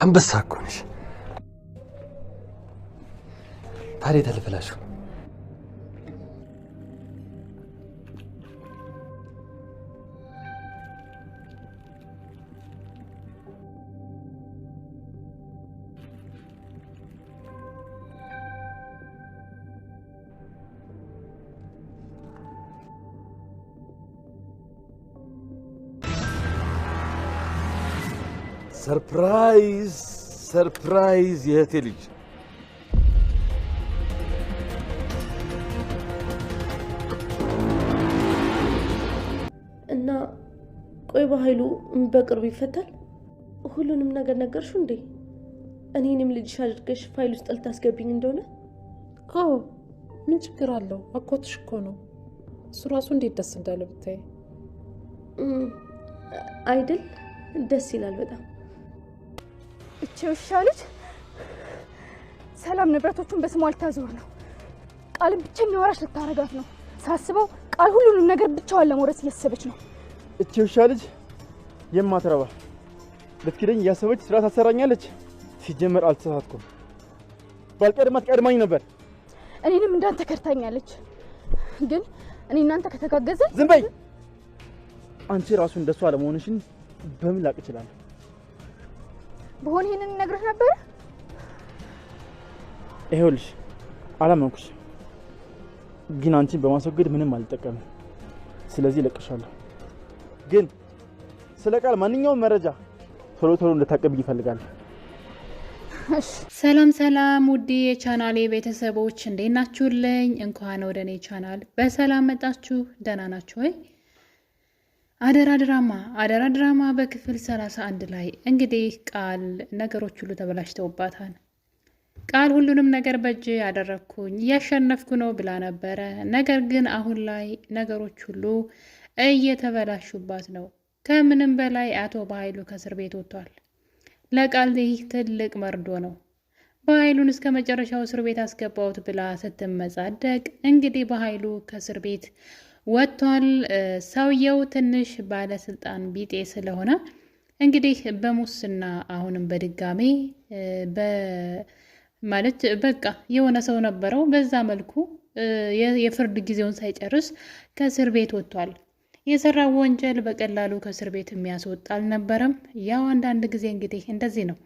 አንበሳ እኮ ነሽ። ታዲያ ተልፈላሹ ሰርፕራይዝ የእህቴ ልጅ እና ቆይ በኃይሉ በቅርቡ ይፈታል? ሁሉንም ነገር ነገርሽው እንዴ? እኔንም ልጅሽ አድርገሽ ፋይል ውስጥ ልታስገቢኝ እንደሆነ? አዎ ምን ችግር አለው? አጎትሽ እኮ ነው። እሱ ራሱ እንዴት ደስ እንዳለ ብታይ አይደል? ደስ ይላል በጣም። እቺ ውሻ ልጅ ሰላም ንብረቶቹን በስሟ ልታዞር ነው። ቃልን ብቸኛ ወራሽ ልታረጋት ነው። ሳስበው ቃል ሁሉንም ነገር ብቻዋን ለመውረስ እያሰበች ነው። እቺ ውሻ ልጅ የማትረባ ልትክደኝ እያሰበች ስራ ታሰራኛለች። ሲጀመር አልተሳሳትኩም። ባልቀድማት ቀድማኝ ነበር። እኔንም እንዳንተ ከርታኛለች። ግን እኔ እናንተ ከተጋገዘ ዝም በይ። አንቺ ራሱ እንደሷ አለመሆንሽን በምን ላቅ እችላለሁ? በሆነ ይሄንን ነግረህ ነበር። ይኸውልሽ አላመንኩሽ፣ ግን አንቺን በማስወገድ ምንም አልጠቀምም። ስለዚህ ለቅሻለሁ። ግን ስለ ቃል ማንኛውም መረጃ ቶሎ እንድታቀብኝ ይፈልጋል። ሰላም ውድ የቻናሌ ቤተሰቦች እንዴት ናችሁልኝ? እንኳን ወደ እኔ ቻናል በሰላም መጣችሁ። ደህና ናችሁ ወይ? አደራ ድራማ በክፍል 31 ላይ እንግዲህ ቃል ነገሮች ሁሉ ተበላሽተውባታል። ቃል ሁሉንም ነገር በእጅ ያደረኩኝ እያሸነፍኩ ነው ብላ ነበረ። ነገር ግን አሁን ላይ ነገሮች ሁሉ እየተበላሹባት ነው። ከምንም በላይ አቶ በኃይሉ ከእስር ቤት ወጥቷል። ለቃል ይህ ትልቅ መርዶ ነው። በኃይሉን እስከ መጨረሻው እስር ቤት አስገባውት ብላ ስትመጻደቅ እንግዲህ በኃይሉ ከእስር ቤት ወጥቷል። ሰውየው ትንሽ ባለስልጣን ቢጤ ስለሆነ እንግዲህ በሙስና አሁንም በድጋሜ ማለት በቃ የሆነ ሰው ነበረው። በዛ መልኩ የፍርድ ጊዜውን ሳይጨርስ ከእስር ቤት ወጥቷል። የሰራው ወንጀል በቀላሉ ከእስር ቤት የሚያስወጣ አልነበረም። ያው አንዳንድ ጊዜ እንግዲህ እንደዚህ ነው።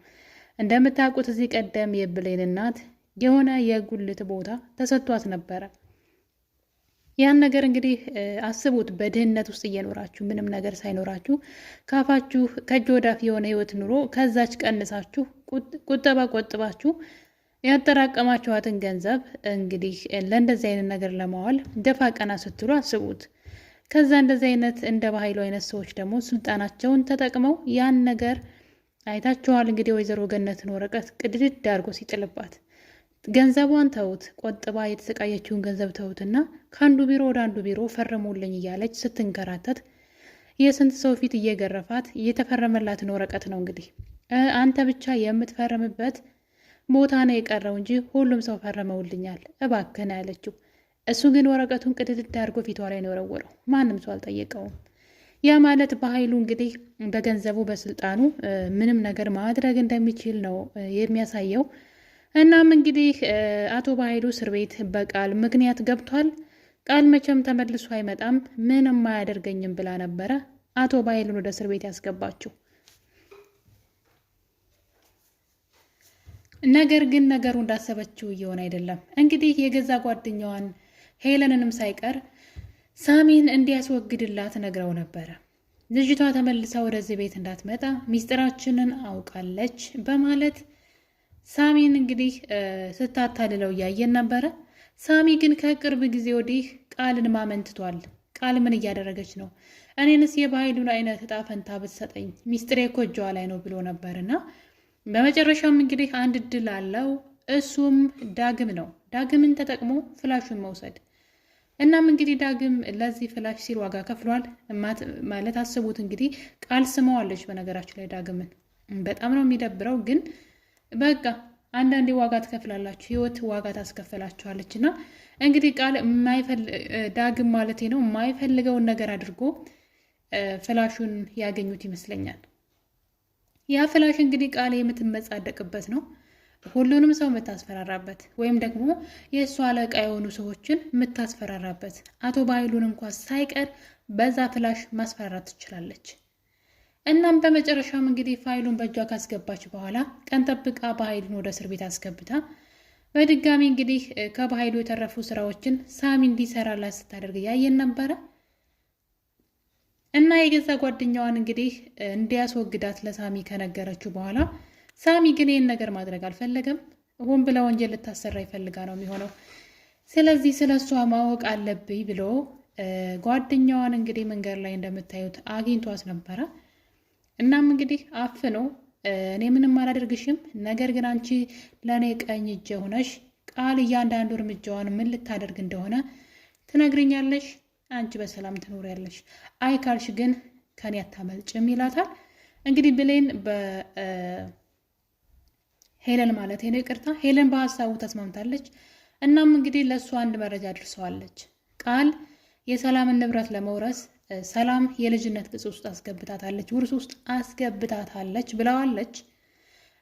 እንደምታውቁት እዚህ ቀደም የብሌን እናት የሆነ የጉልት ቦታ ተሰጥቷት ነበረ። ያን ነገር እንግዲህ አስቡት፣ በድህነት ውስጥ እየኖራችሁ ምንም ነገር ሳይኖራችሁ ካፋችሁ ከእጅ ወዳፍ የሆነ ህይወት ኑሮ ከዛች ቀንሳችሁ ቁጠባ ቆጥባችሁ ያጠራቀማችኋትን ገንዘብ እንግዲህ ለእንደዚህ አይነት ነገር ለማዋል ደፋ ቀና ስትሉ አስቡት። ከዛ እንደዚህ አይነት እንደ በኃይሉ አይነት ሰዎች ደግሞ ስልጣናቸውን ተጠቅመው ያን ነገር አይታችኋል። እንግዲህ ወይዘሮ ገነትን ወረቀት ቅድድድ አድርጎ ሲጥልባት ገንዘቧን ተውት፣ ቆጥባ የተሰቃየችውን ገንዘብ ተውትና ከአንዱ ቢሮ ወደ አንዱ ቢሮ ፈርሙልኝ እያለች ስትንከራተት የስንት ሰው ፊት እየገረፋት እየተፈረመላትን ወረቀት ነው እንግዲህ አንተ ብቻ የምትፈርምበት ቦታ ነው የቀረው እንጂ ሁሉም ሰው ፈረመውልኛል እባክህ ነው ያለችው። እሱ ግን ወረቀቱን ቅድድድ አድርጎ ፊቷ ላይ ነው የወረወረው። ማንም ሰው አልጠየቀውም። ያ ማለት በኃይሉ እንግዲህ በገንዘቡ በስልጣኑ ምንም ነገር ማድረግ እንደሚችል ነው የሚያሳየው። እናም እንግዲህ አቶ በኃይሉ እስር ቤት በቃል ምክንያት ገብቷል። ቃል መቼም ተመልሶ አይመጣም፣ ምንም አያደርገኝም ብላ ነበረ አቶ በኃይሉን ወደ እስር ቤት ያስገባችው። ነገር ግን ነገሩ እንዳሰበችው እየሆነ አይደለም። እንግዲህ የገዛ ጓደኛዋን ሄለንንም ሳይቀር ሳሚን እንዲያስወግድላት ነግረው ነበረ። ልጅቷ ተመልሳ ወደዚህ ቤት እንዳትመጣ ሚስጥራችንን አውቃለች በማለት ሳሚን እንግዲህ ስታታልለው እያየን ነበረ። ሳሚ ግን ከቅርብ ጊዜ ወዲህ ቃልን ማመንትቷል። ቃል ምን እያደረገች ነው? እኔንስ የበኃይሉን አይነት እጣ ፈንታ ብትሰጠኝ ሚስጥሬ እኮ እጇ ላይ ነው ብሎ ነበርና በመጨረሻም እንግዲህ አንድ እድል አለው። እሱም ዳግም ነው። ዳግምን ተጠቅሞ ፍላሹን መውሰድ። እናም እንግዲህ ዳግም ለዚህ ፍላሽ ሲል ዋጋ ከፍሏል ማለት አስቡት። እንግዲህ ቃል ስመዋለች። በነገራችሁ ላይ ዳግምን በጣም ነው የሚደብረው፣ ግን በቃ አንዳንዴ ዋጋ ትከፍላላችሁ፣ ህይወት ዋጋ ታስከፍላችኋለች። እና እንግዲህ ቃል ዳግም ማለት ነው የማይፈልገውን ነገር አድርጎ ፍላሹን ያገኙት ይመስለኛል። ያ ፍላሽ እንግዲህ ቃል የምትመጻደቅበት ነው። ሁሉንም ሰው የምታስፈራራበት ወይም ደግሞ የእሷ አለቃ የሆኑ ሰዎችን የምታስፈራራበት፣ አቶ በኃይሉን እንኳን ሳይቀር በዛ ፍላሽ ማስፈራራት ትችላለች። እናም በመጨረሻም እንግዲህ ፋይሉን በእጇ ካስገባች በኋላ ቀን ጠብቃ በኃይሉን ወደ እስር ቤት አስገብታ በድጋሚ እንግዲህ ከበኃይሉ የተረፉ ስራዎችን ሳሚ እንዲሰራላት ስታደርግ ያየን ነበረ እና የገዛ ጓደኛዋን እንግዲህ እንዲያስወግዳት ለሳሚ ከነገረችው በኋላ ሳሚ ግን ይህን ነገር ማድረግ አልፈለገም። ሆን ብላ ወንጀል ልታሰራ ይፈልጋ ነው የሚሆነው። ስለዚህ ስለ እሷ ማወቅ አለብኝ ብሎ ጓደኛዋን እንግዲህ መንገድ ላይ እንደምታዩት አግኝቷት ነበረ። እናም እንግዲህ አፍኖ እኔ ምንም አላደርግሽም፣ ነገር ግን አንቺ ለእኔ ቀኝ እጄ ሆነሽ ቃል እያንዳንዱ እርምጃዋን ምን ልታደርግ እንደሆነ ትነግርኛለሽ፣ አንቺ በሰላም ትኖሪያለሽ፣ አይ ካልሽ ግን ከኔ አታመልጭም ይላታል። እንግዲህ ብሌን ሄለን ማለት ነው ይቅርታ፣ ሄለን በሀሳቡ ተስማምታለች። እናም እንግዲህ ለእሱ አንድ መረጃ አድርሰዋለች። ቃል የሰላምን ንብረት ለመውረስ ሰላም የልጅነት ቅጽ ውስጥ አስገብታታለች፣ ውርስ ውስጥ አስገብታታለች ብለዋለች።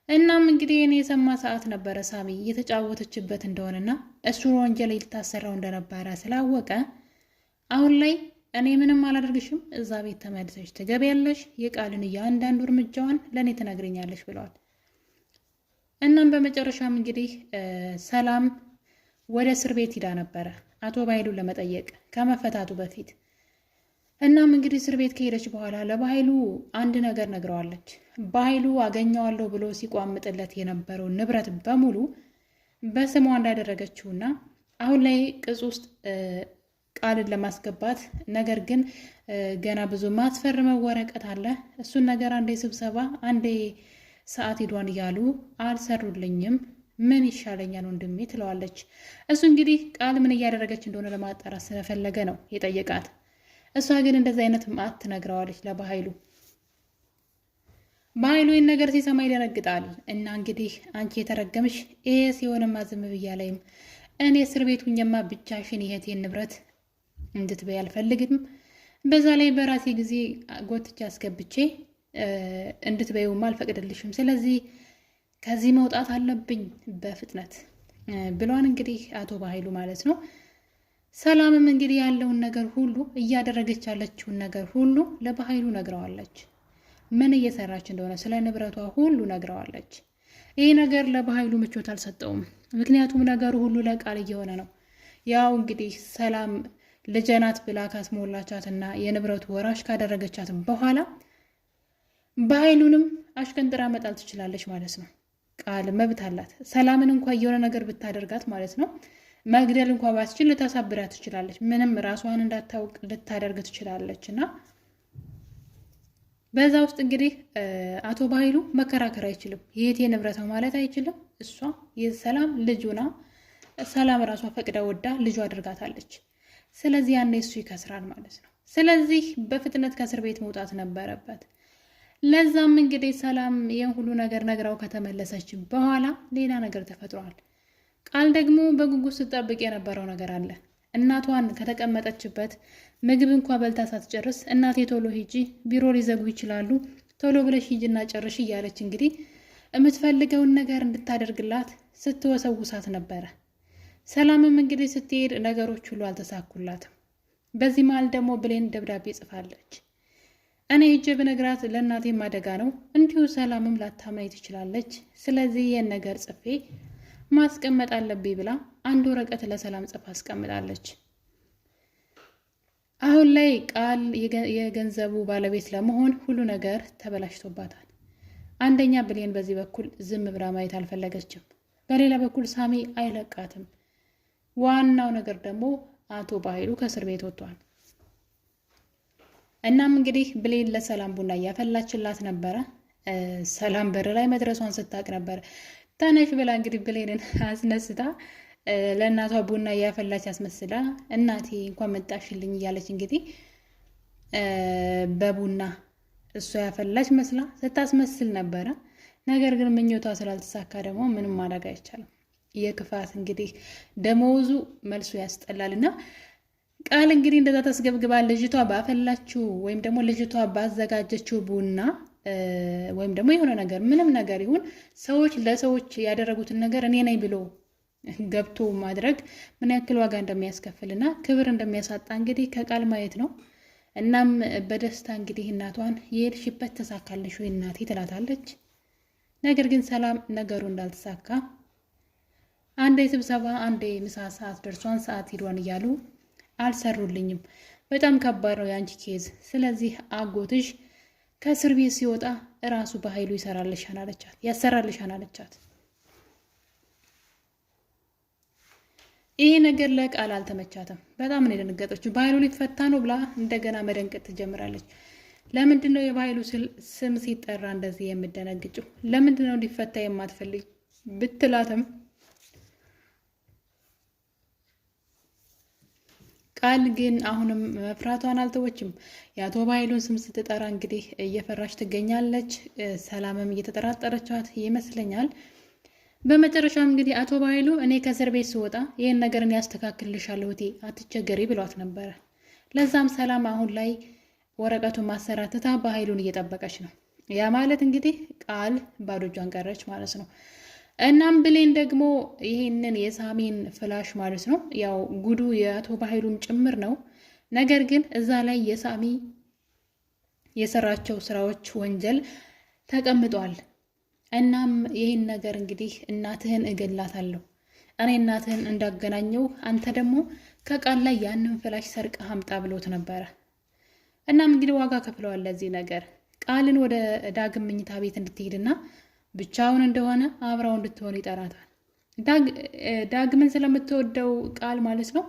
እናም እንግዲህ እኔ የሰማ ሰዓት ነበረ ሳሚ እየተጫወተችበት እንደሆነና እሱ ወንጀል ልታሰራው እንደነበረ ስላወቀ አሁን ላይ እኔ ምንም አላደርግሽም፣ እዛ ቤት ተመልሰሽ ትገቢያለሽ፣ የቃልን እያንዳንዱ እርምጃዋን ለእኔ ትነግርኛለሽ ብለዋል። እናም በመጨረሻም እንግዲህ ሰላም ወደ እስር ቤት ሂዳ ነበረ አቶ በኃይሉን ለመጠየቅ ከመፈታቱ በፊት። እናም እንግዲህ እስር ቤት ከሄደች በኋላ ለበኃይሉ አንድ ነገር ነግረዋለች። በኃይሉ አገኘዋለሁ ብሎ ሲቋምጥለት የነበረው ንብረት በሙሉ በስሟ እንዳደረገችውና አሁን ላይ ቅጽ ውስጥ ቃልን ለማስገባት ነገር ግን ገና ብዙ ማስፈርመው ወረቀት አለ፣ እሱን ነገር አንዴ ስብሰባ አንዴ ሰዓት ሄዷን እያሉ አልሰሩልኝም፣ ምን ይሻለኛል ወንድሜ ትለዋለች። እሱ እንግዲህ ቃል ምን እያደረገች እንደሆነ ለማጣራት ስለፈለገ ነው የጠየቃት። እሷ ግን እንደዚህ አይነት ማት ትነግረዋለች ለበኃይሉ። በኃይሉ ይህን ነገር ሲሰማ ይደነግጣል። እና እንግዲህ አንቺ የተረገምሽ ይሄ ሲሆንማ ዝም ብያ ላይም እኔ እስር ቤት ሁኜማ ብቻሽን የእህቴን ንብረት እንድትበይ አልፈልግም፣ በዛ ላይ በራሴ ጊዜ ጎትቼ አስገብቼ እንድትበይውማ አልፈቅድልሽም፣ ስለዚህ ከዚህ መውጣት አለብኝ በፍጥነት ብሏን እንግዲህ አቶ በኃይሉ ማለት ነው። ሰላምም እንግዲህ ያለውን ነገር ሁሉ እያደረገች ያለችውን ነገር ሁሉ ለበኃይሉ ነግረዋለች። ምን እየሰራች እንደሆነ ስለ ንብረቷ ሁሉ ነግረዋለች። ይህ ነገር ለበኃይሉ ምቾት አልሰጠውም። ምክንያቱም ነገሩ ሁሉ ለቃል እየሆነ ነው። ያው እንግዲህ ሰላም ልጀናት ብላ ካስሞላቻትና የንብረቱ ወራሽ ካደረገቻት በኋላ በኃይሉንም አሽቀንጥራ መጣል ትችላለች ማለት ነው። ቃል መብት አላት። ሰላምን እንኳ የሆነ ነገር ብታደርጋት ማለት ነው መግደል እንኳ ባስችል ልታሳብራት ትችላለች። ምንም ራሷን እንዳታውቅ ልታደርግ ትችላለች። እና በዛ ውስጥ እንግዲህ አቶ በኃይሉ መከራከር አይችልም። የእህቴ ንብረት ነው ማለት አይችልም። እሷ የሰላም ልጁና ሰላም ራሷ ፈቅዳ ወዳ ልጁ አድርጋታለች። ስለዚህ ያኔ እሱ ይከስራል ማለት ነው። ስለዚህ በፍጥነት ከእስር ቤት መውጣት ነበረበት። ለዛም እንግዲህ ሰላም ይህን ሁሉ ነገር ነግራው ከተመለሰች በኋላ ሌላ ነገር ተፈጥሯል። ቃል ደግሞ በጉጉት ስትጠብቅ የነበረው ነገር አለ። እናቷን ከተቀመጠችበት ምግብ እንኳ በልታ ሳትጨርስ እናቴ ቶሎ ሂጂ፣ ቢሮ ሊዘጉ ይችላሉ፣ ቶሎ ብለሽ ሂጂና ጨርሽ እያለች እንግዲህ የምትፈልገውን ነገር እንድታደርግላት ስትወሰውሳት ነበረ። ሰላምም እንግዲህ ስትሄድ ነገሮች ሁሉ አልተሳኩላትም። በዚህ መሀል ደግሞ ብሌን ደብዳቤ ጽፋለች። እኔ ሂጄ ብነግራት ለእናቴም አደጋ ነው፣ እንዲሁ ሰላምም ላታምናኝ ትችላለች፣ ስለዚህ ይህን ነገር ጽፌ ማስቀመጥ አለብኝ ብላ አንድ ወረቀት ለሰላም ጽፋ አስቀምጣለች። አሁን ላይ ቃል የገንዘቡ ባለቤት ለመሆን ሁሉ ነገር ተበላሽቶባታል። አንደኛ ብሌን በዚህ በኩል ዝም ብላ ማየት አልፈለገችም፣ በሌላ በኩል ሳሚ አይለቃትም። ዋናው ነገር ደግሞ አቶ በኃይሉ ከእስር ቤት ወጥቷል። እናም እንግዲህ ብሌን ለሰላም ቡና እያፈላችላት ነበረ። ሰላም በር ላይ መድረሷን ስታቅ ነበር ተነሽ ብላ እንግዲህ ብሌንን አስነስታ ለእናቷ ቡና እያፈላች አስመስላ እናቴ እንኳን መጣሽልኝ እያለች እንግዲህ በቡና እሷ ያፈላች መስላ ስታስመስል ነበረ። ነገር ግን ምኞቷ ስላልተሳካ ደግሞ ምንም ማድረግ አይቻልም። የክፋት እንግዲህ ደመወዙ መልሱ ያስጠላል። እና ቃል እንግዲህ እንደዛ ተስገብግባ ልጅቷ ባፈላችው ወይም ደግሞ ልጅቷ ባዘጋጀችው ቡና ወይም ደግሞ የሆነ ነገር ምንም ነገር ይሁን ሰዎች ለሰዎች ያደረጉትን ነገር እኔ ነኝ ብሎ ገብቶ ማድረግ ምን ያክል ዋጋ እንደሚያስከፍልና ክብር እንደሚያሳጣ እንግዲህ ከቃል ማየት ነው። እናም በደስታ እንግዲህ እናቷን የሄድሽበት ተሳካልሽ ወይ እናቴ ትላታለች። ነገር ግን ሰላም ነገሩ እንዳልተሳካ አንዴ ስብሰባ አንዴ ምሳ ሰዓት ደርሷን ሰዓት ሂዷን እያሉ አልሰሩልኝም። በጣም ከባድ ነው የአንቺ ኬዝ። ስለዚህ አጎትሽ ከእስር ቤት ሲወጣ እራሱ በኃይሉ ያሰራልሻን አለቻት። ይሄ ነገር ለቃል አልተመቻትም። በጣም ነው የደነገጠችው። በኃይሉ ሊፈታ ነው ብላ እንደገና መደንቀጥ ትጀምራለች። ለምንድን ነው የበኃይሉ ስም ሲጠራ እንደዚህ የምደነግጭው? ለምንድን ነው እንዲፈታ የማትፈልግ ብትላትም ቃል ግን አሁንም መፍራቷን አልተወችም። የአቶ በኃይሉን ስም ስትጠራ እንግዲህ እየፈራች ትገኛለች። ሰላምም እየተጠራጠረቻት ይመስለኛል። በመጨረሻም እንግዲህ አቶ በኃይሉ እኔ ከእስር ቤት ስወጣ ይህን ነገር እኔ ያስተካክልልሻለሁ እህቴ አትቸገሪ ብሏት ነበረ። ለዛም ሰላም አሁን ላይ ወረቀቱን ማሰራትታ በኃይሉን እየጠበቀች ነው። ያ ማለት እንግዲህ ቃል ባዶ እጇን ቀረች ማለት ነው። እናም ብሌን ደግሞ ይህንን የሳሚን ፍላሽ ማለት ነው ያው ጉዱ የአቶ በኃይሉም ጭምር ነው። ነገር ግን እዛ ላይ የሳሚ የሰራቸው ስራዎች ወንጀል ተቀምጧል። እናም ይህን ነገር እንግዲህ እናትህን እገላታለሁ እኔ እናትህን እንዳገናኘው አንተ ደግሞ ከቃል ላይ ያንን ፍላሽ ሰርቀህ አምጣ ብሎት ነበረ። እናም እንግዲህ ዋጋ ከፍለዋል ለዚህ ነገር። ቃልን ወደ ዳግም መኝታ ቤት እንድትሄድና ብቻውን እንደሆነ አብራው እንድትሆን ይጠራታል። ዳግምን ስለምትወደው ቃል ማለት ነው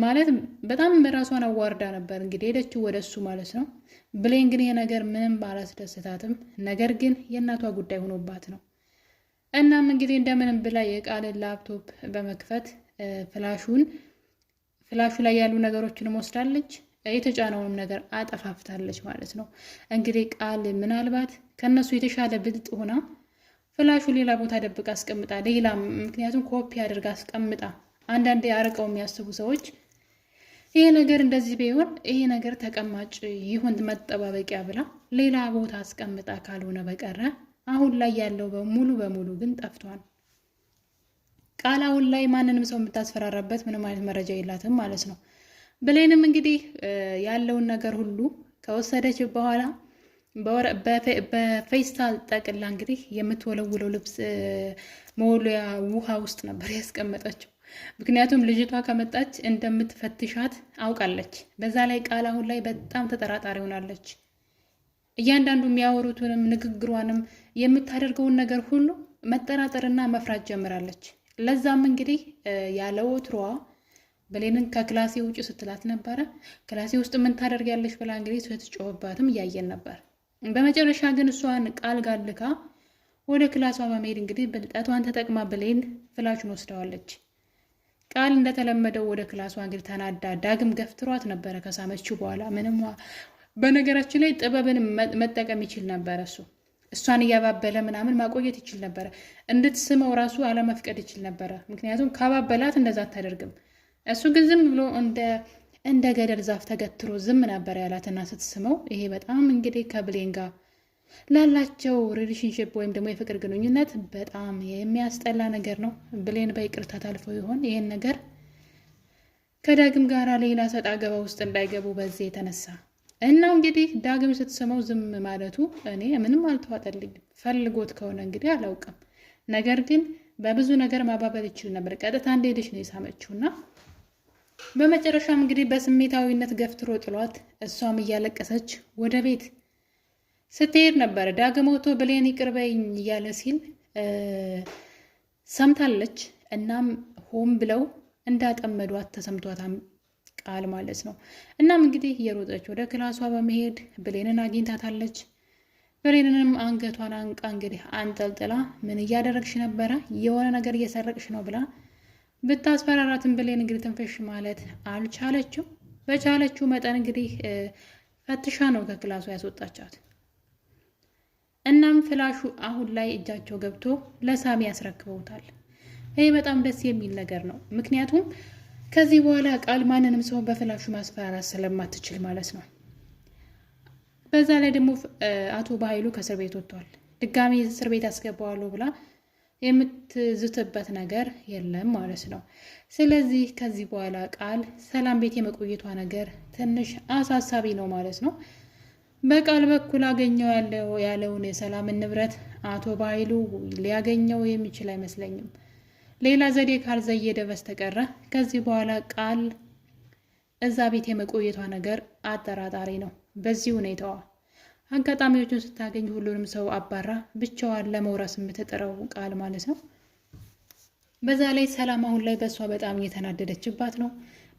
ማለት በጣም ራሷን አዋርዳ ነበር እንግዲህ ሄደችው ወደሱ ማለት ነው። ብሌን ግን የነገር ምንም ባላስደስታትም ነገር ግን የእናቷ ጉዳይ ሆኖባት ነው። እናም እንግዲህ እንደምንም ብላ የቃልን ላፕቶፕ በመክፈት ፍላሹ ላይ ያሉ ነገሮችን ወስዳለች። የተጫነውንም ነገር አጠፋፍታለች ማለት ነው። እንግዲህ ቃል ምናልባት ከነሱ የተሻለ ብልጥ ሆና ፍላሹ ሌላ ቦታ ደብቃ አስቀምጣ ሌላ ምክንያቱም ኮፒ አድርጋ አስቀምጣ አንዳንዴ አርቀው የሚያስቡ ሰዎች ይሄ ነገር እንደዚህ ቢሆን ይሄ ነገር ተቀማጭ ይሁን መጠባበቂያ ብላ ሌላ ቦታ አስቀምጣ ካልሆነ በቀረ አሁን ላይ ያለው በሙሉ ግን ጠፍቷል። ቃል አሁን ላይ ማንንም ሰው የምታስፈራራበት ምንም አይነት መረጃ የላትም ማለት ነው። ብሌንም እንግዲህ ያለውን ነገር ሁሉ ከወሰደች በኋላ በፌስታል ጠቅላ እንግዲህ የምትወለውለው ልብስ መወለያ ውሃ ውስጥ ነበር ያስቀመጠችው። ምክንያቱም ልጅቷ ከመጣች እንደምትፈትሻት አውቃለች። በዛ ላይ ቃል አሁን ላይ በጣም ተጠራጣሪ ሆናለች። እያንዳንዱ የሚያወሩትንም ንግግሯንም የምታደርገውን ነገር ሁሉ መጠራጠርና መፍራት ጀምራለች። ለዛም እንግዲህ ያለ ወትሮዋ ብሌንን ከክላሴ ውጭ ስትላት ነበረ። ክላሴ ውስጥ ምን ታደርጊያለሽ ብላ እንግዲህ ስትጮህባትም እያየን ነበር። በመጨረሻ ግን እሷን ቃል ጋር ልካ ወደ ክላሷ በመሄድ እንግዲህ ብልጠቷን ተጠቅማ ብሌን ፍላሹን ወስደዋለች። ቃል እንደተለመደው ወደ ክላሷ እንግዲህ ተናዳ ዳግም ገፍትሯት ነበረ ከሳመችው በኋላ ምንም በነገራችን ላይ ጥበብን መጠቀም ይችል ነበረ። እሷን እያባበለ ምናምን ማቆየት ይችል ነበረ። እንድትስመው ራሱ አለመፍቀድ ይችል ነበረ። ምክንያቱም ካባበላት እንደዛ አታደርግም። እሱ ግን ዝም ብሎ እንደ ገደል ዛፍ ተገትሮ ዝም ነበር ያላትና ስትስመው ይሄ በጣም እንግዲህ ከብሌን ጋር ላላቸው ሪሌሽንሽፕ ወይም ደግሞ የፍቅር ግንኙነት በጣም የሚያስጠላ ነገር ነው። ብሌን በይቅርታ ታልፈው ይሆን ይሄን ነገር ከዳግም ጋር ሌላ ሰጣ ገባ ውስጥ እንዳይገቡ በዚህ የተነሳ እና እንግዲህ ዳግም ስትስመው ዝም ማለቱ እኔ ምንም አልተዋጠልኝም። ፈልጎት ከሆነ እንግዲህ አላውቅም። ነገር ግን በብዙ ነገር ማባበል ይችል ነበር። ቀጥታ እንደሄደች ነው የሳመችውና በመጨረሻም እንግዲህ በስሜታዊነት ገፍትሮ ጥሏት እሷም እያለቀሰች ወደ ቤት ስትሄድ ነበረ። ዳግም ወጥቶ ብሌን ይቅር በይኝ እያለ ሲል ሰምታለች። እናም ሆም ብለው እንዳጠመዷት ተሰምቷታም ቃል ማለት ነው። እናም እንግዲህ እየሮጠች ወደ ክላሷ በመሄድ ብሌንን አግኝታታለች። ብሌንንም አንገቷን አንቃ እንግዲህ አንጠልጥላ ምን እያደረግሽ ነበረ? የሆነ ነገር እየሰረቅሽ ነው ብላ ብታስፈራራትን ብሌን እንግዲህ ትንፍሽ ማለት አልቻለችው። በቻለችው መጠን እንግዲህ ፈትሻ ነው ከክላሷ ያስወጣቻት። እናም ፍላሹ አሁን ላይ እጃቸው ገብቶ ለሳሚ ያስረክበውታል። ይሄ በጣም ደስ የሚል ነገር ነው። ምክንያቱም ከዚህ በኋላ ቃል ማንንም ሰው በፍላሹ ማስፈራራት ስለማትችል ማለት ነው። በዛ ላይ ደግሞ አቶ በኃይሉ ከእስር ቤት ወጥቷል። ድጋሚ እስር ቤት አስገባዋለሁ ብላ የምትዝትበት ነገር የለም ማለት ነው። ስለዚህ ከዚህ በኋላ ቃል ሰላም ቤት የመቆየቷ ነገር ትንሽ አሳሳቢ ነው ማለት ነው። በቃል በኩል አገኘው ያለውን የሰላምን ንብረት አቶ በኃይሉ ሊያገኘው የሚችል አይመስለኝም። ሌላ ዘዴ ካልዘየደ በስተቀረ ከዚህ በኋላ ቃል እዛ ቤት የመቆየቷ ነገር አጠራጣሪ ነው። በዚህ ሁኔታዋ አጋጣሚዎቹን ስታገኝ ሁሉንም ሰው አባራ ብቻዋን ለመውረስ የምትጥረው ቃል ማለት ነው። በዛ ላይ ሰላም አሁን ላይ በእሷ በጣም እየተናደደችባት ነው።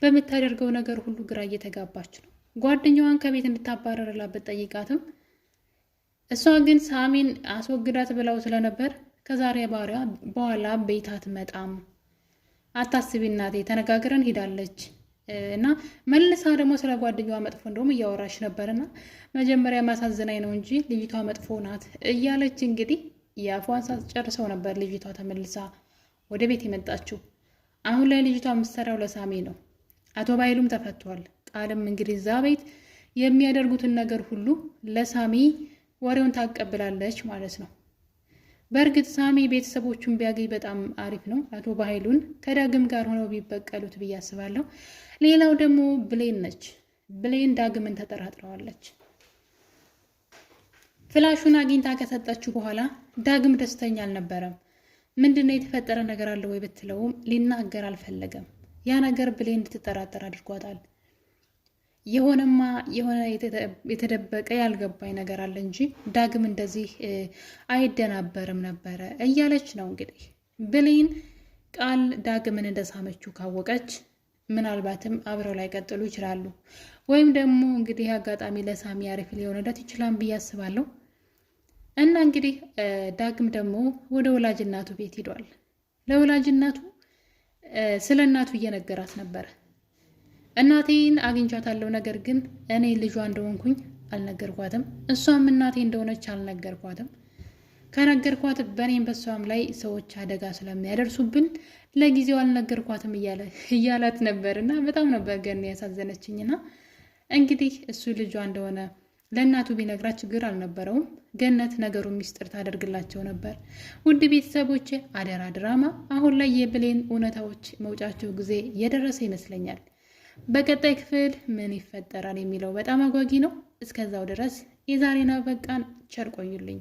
በምታደርገው ነገር ሁሉ ግራ እየተጋባች ነው። ጓደኛዋን ከቤት እንድታባረርላት ብትጠይቃትም እሷ ግን ሳሚን አስወግዳት ብለው ስለነበር ከዛሬ በኋላ ቤት አትመጣም፣ አታስቢ እናቴ ተነጋግረን ሄዳለች እና መልሳ ደግሞ ስለ ጓደኛዋ መጥፎ እንደውም እያወራች ነበርና መጀመሪያ ማሳዘናኝ ነው እንጂ ልጅቷ መጥፎ ናት እያለች እንግዲህ የአፏን ሳትጨርሰው ነበር ልጅቷ ተመልሳ ወደ ቤት የመጣችው። አሁን ላይ ልጅቷ የምትሰራው ለሳሚ ነው። አቶ በኃይሉም ተፈቷል። ቃልም እንግዲህ እዛ ቤት የሚያደርጉትን ነገር ሁሉ ለሳሚ ወሬውን ታቀብላለች ማለት ነው። በእርግጥ ሳሚ ቤተሰቦቹን ቢያገኝ በጣም አሪፍ ነው። አቶ በኃይሉን ከዳግም ጋር ሆነው ቢበቀሉት ብዬ አስባለሁ። ሌላው ደግሞ ብሌን ነች። ብሌን ዳግምን ተጠራጥረዋለች። ፍላሹን አግኝታ ከሰጠችው በኋላ ዳግም ደስተኛ አልነበረም። ምንድነው የተፈጠረ ነገር አለ ወይ ብትለውም ሊናገር አልፈለገም። ያ ነገር ብሌን እንድትጠራጠር አድርጓታል። የሆነ የተደበቀ ያልገባኝ ነገር አለ እንጂ ዳግም እንደዚህ አይደናበርም ነበረ እያለች ነው እንግዲህ ብሌን። ቃል ዳግምን እንደሳመችው ካወቀች ምናልባትም አብረው ላይ ቀጥሉ ይችላሉ። ወይም ደግሞ እንግዲህ አጋጣሚ ለሳሚ አሪፍ ሊሆንለት ይችላል ብዬ አስባለሁ። እና እንግዲህ ዳግም ደግሞ ወደ ወላጅ እናቱ ቤት ሂዷል። ለወላጅ እናቱ ስለ እናቱ እየነገራት ነበረ። እናቴን አግኝቻታለሁ፣ ነገር ግን እኔ ልጇ እንደሆንኩኝ አልነገርኳትም፣ እሷም እናቴ እንደሆነች አልነገርኳትም። ከነገርኳት በእኔም በሷም ላይ ሰዎች አደጋ ስለሚያደርሱብን ለጊዜው አልነገርኳትም እያላት ነበር። እና በጣም ነበር ገና ያሳዘነችኝና እንግዲህ እሱ ልጇ እንደሆነ ለእናቱ ቢነግራት ችግር አልነበረውም። ገነት ነገሩን ሚስጥር ታደርግላቸው ነበር። ውድ ቤተሰቦች አደራ ድራማ አሁን ላይ የብሌን እውነታዎች መውጫቸው ጊዜ የደረሰ ይመስለኛል። በቀጣይ ክፍል ምን ይፈጠራል የሚለው በጣም አጓጊ ነው። እስከዛው ድረስ የዛሬን አበቃን። ቸር ቆዩልኝ።